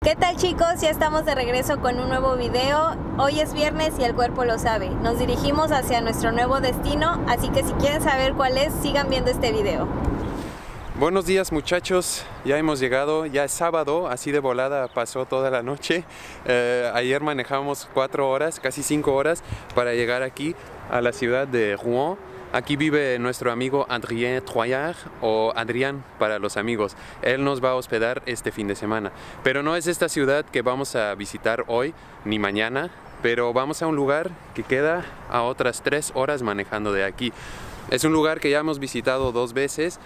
¿Qué tal, chicos? Ya estamos de regreso con un nuevo video. Hoy es viernes y el cuerpo lo sabe. Nos dirigimos hacia nuestro nuevo destino, así que si quieren saber cuál es, sigan viendo este video. Buenos días, muchachos, ya hemos llegado, ya es sábado, así de volada pasó toda la noche. Ayer manejamos 4 horas, casi 5 horas para llegar aquí a la ciudad de Rouen. Aquí vive nuestro amigo Adrien Troyard, o Adrián para los amigos. Él nos va a hospedar este fin de semana. Pero no es esta ciudad que vamos a visitar hoy ni mañana, pero vamos a un lugar que queda a otras 3 horas manejando de aquí. Es un lugar que ya hemos visitado 2 veces,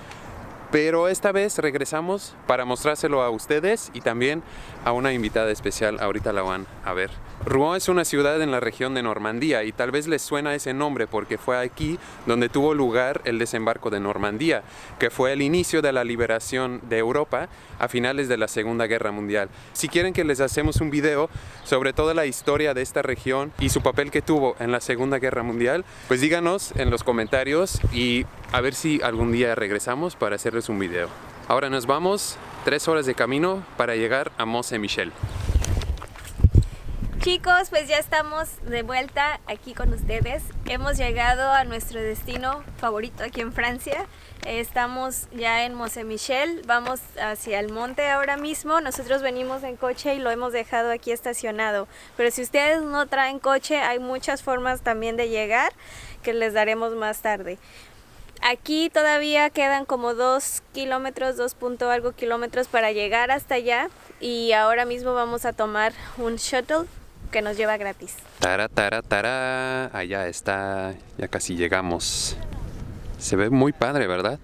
pero esta vez regresamos para mostrárselo a ustedes y también a una invitada especial. Ahorita la van a ver. Rouen es una ciudad en la región de Normandía y tal vez les suena ese nombre porque fue aquí donde tuvo lugar el desembarco de Normandía, que fue el inicio de la liberación de Europa a finales de la Segunda Guerra Mundial. Si quieren que les hacemos un video sobre toda la historia de esta región y su papel que tuvo en la Segunda Guerra Mundial, pues díganos en los comentarios y a ver si algún día regresamos para hacerles un video. Ahora nos vamos 3 horas de camino para llegar a Mont-Saint-Michel. Chicos, pues ya estamos de vuelta aquí con ustedes. Hemos llegado a nuestro destino favorito aquí en Francia. Estamos ya en Mont-Saint-Michel, vamos hacia el monte ahora mismo. Nosotros venimos en coche y lo hemos dejado aquí estacionado. Pero si ustedes no traen coche, hay muchas formas también de llegar que les daremos más tarde. Aquí todavía quedan como 2 kilómetros, 2 punto algo kilómetros para llegar hasta allá. Y ahora mismo vamos a tomar un shuttle que nos lleva gratis. Tara, allá está, ya casi llegamos. Se ve muy padre, ¿verdad?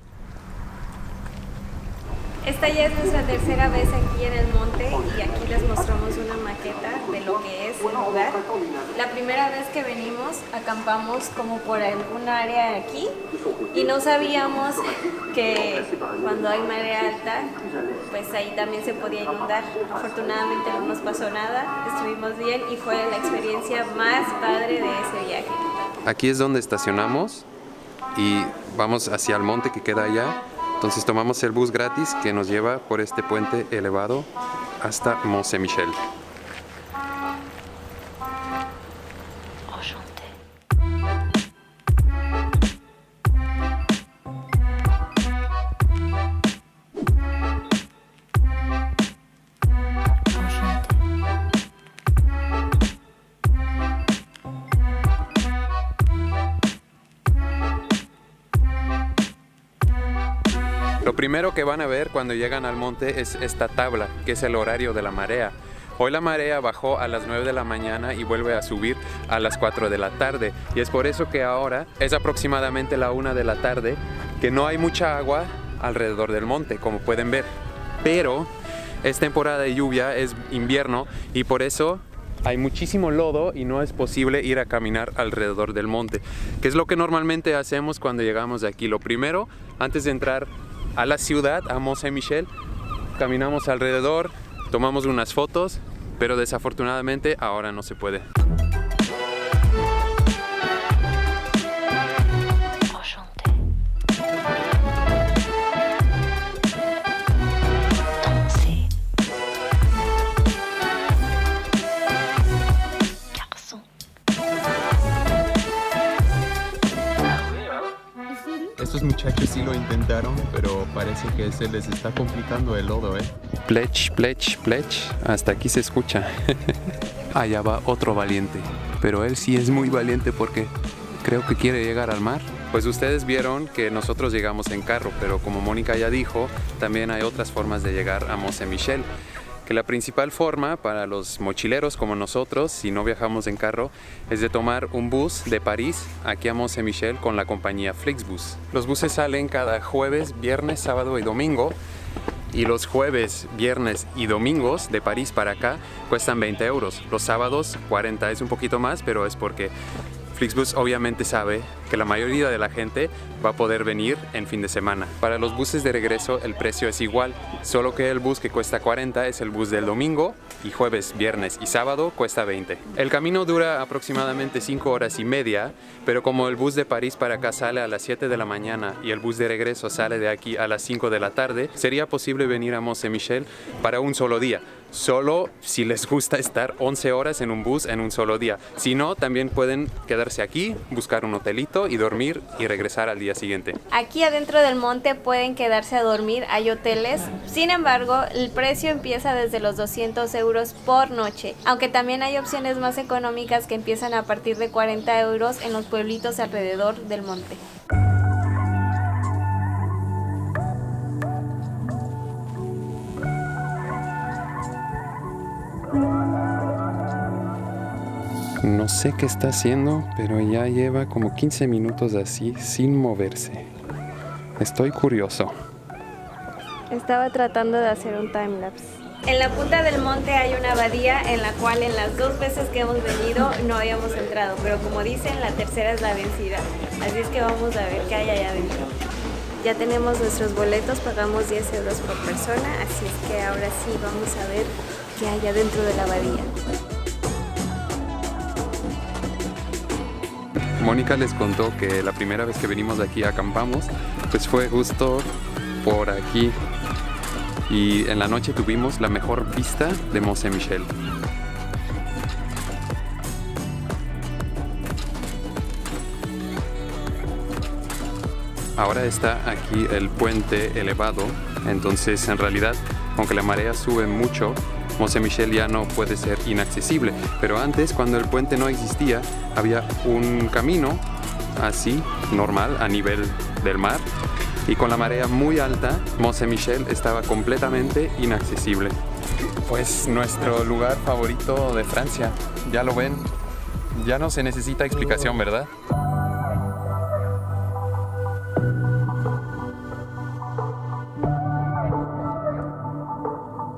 Esta ya es nuestra tercera vez aquí en el monte y aquí les mostramos una maqueta de lo que es el lugar. La primera vez que venimos acampamos como por algún área aquí y no sabíamos que cuando hay marea alta pues ahí también se podía inundar. Afortunadamente no nos pasó nada, estuvimos bien y fue la experiencia más padre de ese viaje. Aquí es donde estacionamos y vamos hacia el monte que queda allá. Entonces tomamos el bus gratis que nos lleva por este puente elevado hasta Mont-Saint-Michel. Lo primero que van a ver cuando llegan al monte es esta tabla, que es el horario de la marea. Hoy la marea bajó a las 9 de la mañana y vuelve a subir a las 4 de la tarde. Y es por eso que ahora es aproximadamente la 1 de la tarde, que no hay mucha agua alrededor del monte, como pueden ver. Pero es temporada de lluvia, es invierno y por eso hay muchísimo lodo y no es posible ir a caminar alrededor del monte, que es lo que normalmente hacemos cuando llegamos de aquí. Lo primero, antes de entrar a la ciudad, a Mont-Saint-Michel, caminamos alrededor, tomamos unas fotos, pero desafortunadamente ahora no se puede. Estos muchachos sí lo intentaron, pero parece que se les está complicando el lodo, ¿eh? Plech, plech, plech. Hasta aquí se escucha. Allá va otro valiente. Pero él sí es muy valiente porque creo que quiere llegar al mar. Pues ustedes vieron que nosotros llegamos en carro, pero como Mónica ya dijo, también hay otras formas de llegar a Mont-Saint-Michel. Que la principal forma para los mochileros como nosotros, si no viajamos en carro, es de tomar un bus de París aquí a Mont-Saint-Michel con la compañía Flixbus. Los buses salen cada jueves, viernes, sábado y domingo. Y los jueves, viernes y domingos de París para acá cuestan 20 euros. Los sábados 40, es un poquito más, pero es porque Flixbus obviamente sabe que la mayoría de la gente va a poder venir en fin de semana. Para los buses de regreso el precio es igual, solo que el bus que cuesta 40 es el bus del domingo y jueves, viernes y sábado cuesta 20. El camino dura aproximadamente 5 horas y media, pero como el bus de París para acá sale a las 7 de la mañana y el bus de regreso sale de aquí a las 5 de la tarde, sería posible venir a Mont-Saint-Michel para un solo día. solo si les gusta estar 11 horas en un bus en un solo día. Si no, también pueden quedarse aquí, buscar un hotelito y dormir y regresar al día siguiente. Aquí adentro del monte pueden quedarse a dormir, hay hoteles. Sin embargo, el precio empieza desde los 200 euros por noche, aunque también hay opciones más económicas que empiezan a partir de 40 euros en los pueblitos alrededor del monte. No sé qué está haciendo, pero ya lleva como 15 minutos así, sin moverse. Estoy curioso. Estaba tratando de hacer un timelapse. En la punta del monte hay una abadía en la cual en las 2 veces que hemos venido no habíamos entrado, pero como dicen, la tercera es la vencida. Así es que vamos a ver qué hay allá adentro. Ya tenemos nuestros boletos, pagamos 10 euros por persona, así es que ahora sí vamos a ver qué hay adentro de la abadía. Mónica les contó que la primera vez que venimos aquí acampamos, pues fue justo por aquí. Y en la noche tuvimos la mejor vista de Mont Saint-Michel. Ahora está aquí el puente elevado, entonces en realidad, aunque la marea sube mucho, Mont Saint-Michel ya no puede ser inaccesible. Pero antes, cuando el puente no existía, había un camino así, normal, a nivel del mar. Y con la marea muy alta, Mont Saint-Michel estaba completamente inaccesible. Pues nuestro lugar favorito de Francia, ya lo ven, ya no se necesita explicación, ¿verdad?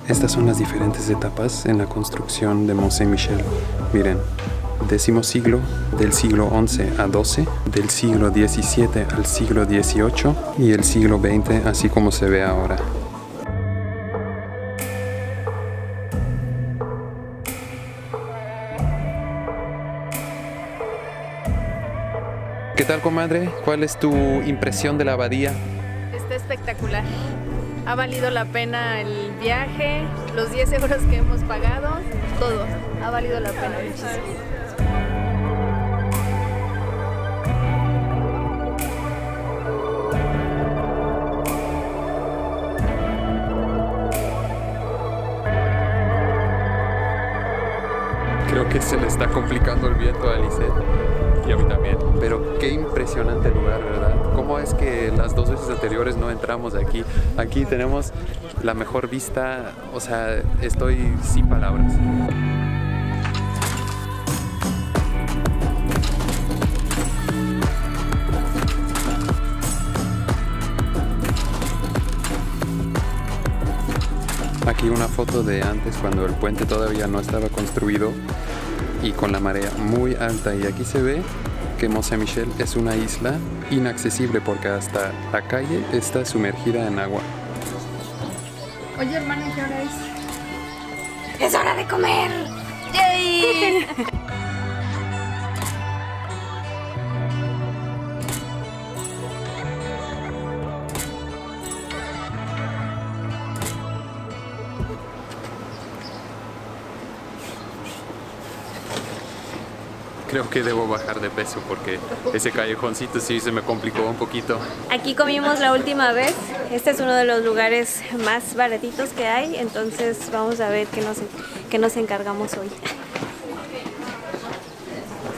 Estas son las diferentes etapas en la construcción de Mont Saint-Michel. Miren, 10º siglo, del siglo XI a XII, del siglo XVII al siglo XVIII y el siglo XX, así como se ve ahora. ¿Qué tal, comadre? ¿Cuál es tu impresión de la abadía? Está espectacular. Ha valido la pena el viaje, los 10 euros que hemos pagado, todo. Ha valido la pena muchísimo. Creo que se le está complicando el viento a Lisette y a mí también. Pero qué impresionante lugar, ¿verdad? ¿Cómo es que las 2 veces anteriores no entramos aquí? Aquí tenemos la mejor vista, o sea, estoy sin palabras. Aquí una foto de antes, cuando el puente todavía no estaba construido y con la marea muy alta, y aquí se ve que Mont Saint-Michel es una isla inaccesible porque hasta la calle está sumergida en agua. Oye, hermana, ¿qué hora es? ¡Es hora de comer! ¡Yay! Creo que debo bajar de peso porque ese callejoncito sí se me complicó un poquito. Aquí comimos la última vez. Este es uno de los lugares más baratitos que hay, entonces vamos a ver qué nos encargamos hoy.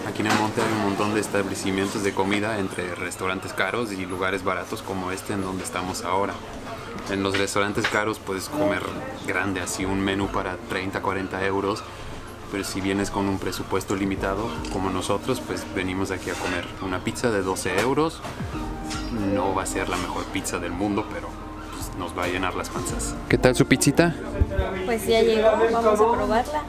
Aquí en el monte hay un montón de establecimientos de comida, entre restaurantes caros y lugares baratos como este en donde estamos ahora. En los restaurantes caros puedes comer grande, así un menú para 30, 40 euros. Pero si vienes con un presupuesto limitado, como nosotros, pues venimos aquí a comer una pizza de 12 euros. No va a ser la mejor pizza del mundo, pero pues, nos va a llenar las panzas. ¿Qué tal su pizzita? Pues ya llegó, vamos a probarla.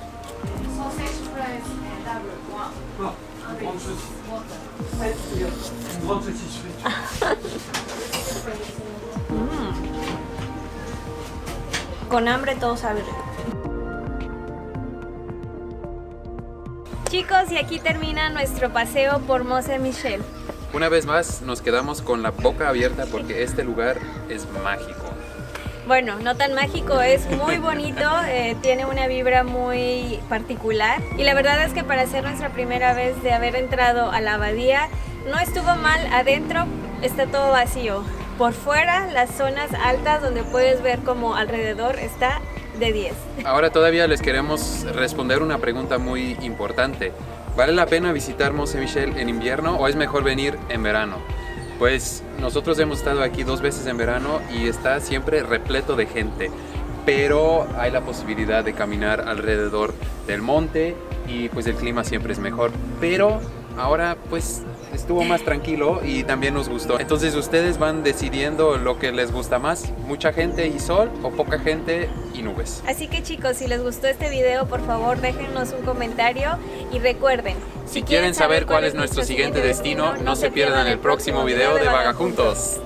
Con hambre todo sabe rico. Chicos, y aquí termina nuestro paseo por Mont Saint-Michel. Una vez más nos quedamos con la boca abierta porque este lugar es mágico. Bueno, no tan mágico, es muy bonito, tiene una vibra muy particular y la verdad es que para ser nuestra primera vez de haber entrado a la abadía, no estuvo mal. Adentro está todo vacío, por fuera las zonas altas donde puedes ver como alrededor está de 10. Ahora todavía les queremos responder una pregunta muy importante. ¿Vale la pena visitar Mont Saint-Michel en invierno o es mejor venir en verano? Pues nosotros hemos estado aquí 2 veces en verano y está siempre repleto de gente, pero hay la posibilidad de caminar alrededor del monte y pues el clima siempre es mejor, pero ahora pues estuvo más tranquilo y también nos gustó. Entonces ustedes van decidiendo lo que les gusta más, mucha gente y sol o poca gente y nubes. Así que chicos, si les gustó este video, por favor déjennos un comentario y recuerden, si quieren saber cuál es nuestro siguiente destino, no se pierdan el próximo video de Vaga Juntos.